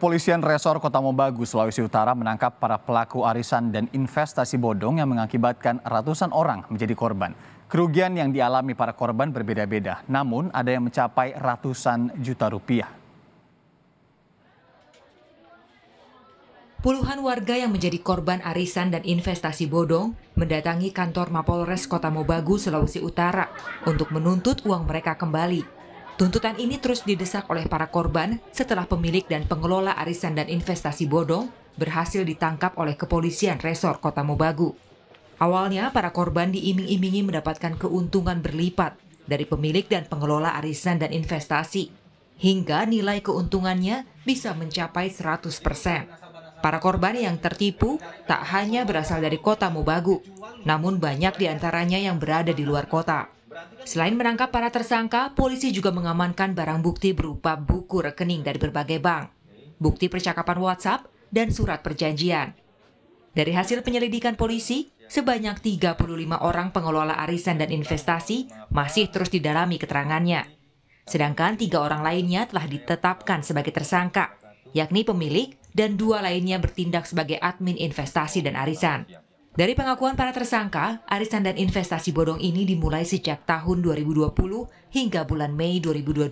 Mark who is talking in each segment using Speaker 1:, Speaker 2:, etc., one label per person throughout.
Speaker 1: Kepolisian Resor Kota Mobagu, Sulawesi Utara menangkap para pelaku arisan dan investasi bodong yang mengakibatkan ratusan orang menjadi korban. Kerugian yang dialami para korban berbeda-beda, namun ada yang mencapai ratusan juta rupiah.
Speaker 2: Puluhan warga yang menjadi korban arisan dan investasi bodong mendatangi kantor Mapolres Kota Mobagu, Sulawesi Utara untuk menuntut uang mereka kembali. Tuntutan ini terus didesak oleh para korban setelah pemilik dan pengelola arisan dan investasi bodong berhasil ditangkap oleh Kepolisian Resor Kota Mobagu. Awalnya, para korban diiming-imingi mendapatkan keuntungan berlipat dari pemilik dan pengelola arisan dan investasi, hingga nilai keuntungannya bisa mencapai 100%. Para korban yang tertipu tak hanya berasal dari Kota Mobagu, namun banyak diantaranya yang berada di luar kota. Selain menangkap para tersangka, polisi juga mengamankan barang bukti berupa buku rekening dari berbagai bank, bukti percakapan WhatsApp, dan surat perjanjian. Dari hasil penyelidikan polisi, sebanyak 35 orang pengelola arisan dan investasi masih terus didalami keterangannya. Sedangkan 3 orang lainnya telah ditetapkan sebagai tersangka, yakni pemilik dan 2 lainnya bertindak sebagai admin investasi dan arisan. Dari pengakuan para tersangka, arisan dan investasi bodong ini dimulai sejak tahun 2020 hingga bulan Mei 2022.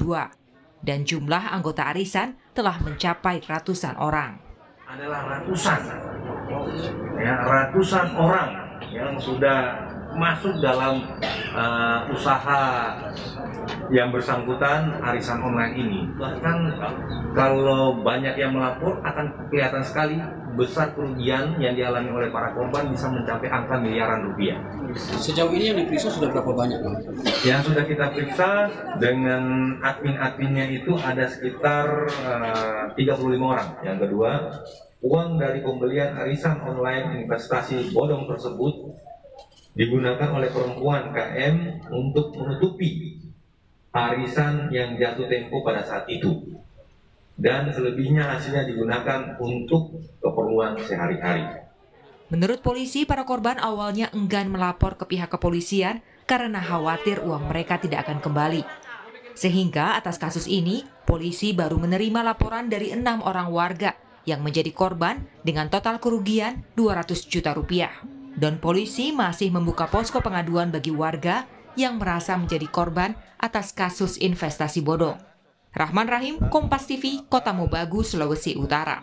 Speaker 2: Dan jumlah anggota arisan telah mencapai ratusan orang.
Speaker 3: Adalah ratusan orang yang sudah masuk dalam usaha yang bersangkutan arisan online ini. Bahkan kalau banyak yang melapor akan kelihatan sekali besar kerugian yang dialami oleh para korban bisa mencapai angka miliaran rupiah.
Speaker 4: Sejauh ini yang diperiksa sudah berapa banyak, Bang?
Speaker 3: Yang sudah kita periksa dengan admin-adminnya itu ada sekitar 35 orang. Yang kedua, uang dari pembelian arisan online investasi bodong tersebut digunakan oleh perempuan KM untuk menutupi arisan yang jatuh tempo pada saat itu. Dan selebihnya hasilnya digunakan untuk keperluan sehari-hari.
Speaker 2: Menurut polisi, para korban awalnya enggan melapor ke pihak kepolisian karena khawatir uang mereka tidak akan kembali. Sehingga atas kasus ini, polisi baru menerima laporan dari 6 orang warga yang menjadi korban dengan total kerugian 200 juta rupiah. Dan polisi masih membuka posko pengaduan bagi warga yang merasa menjadi korban atas kasus investasi bodong. Rahman Rahim, Kompas TV, Kota Mobagu, Sulawesi Utara.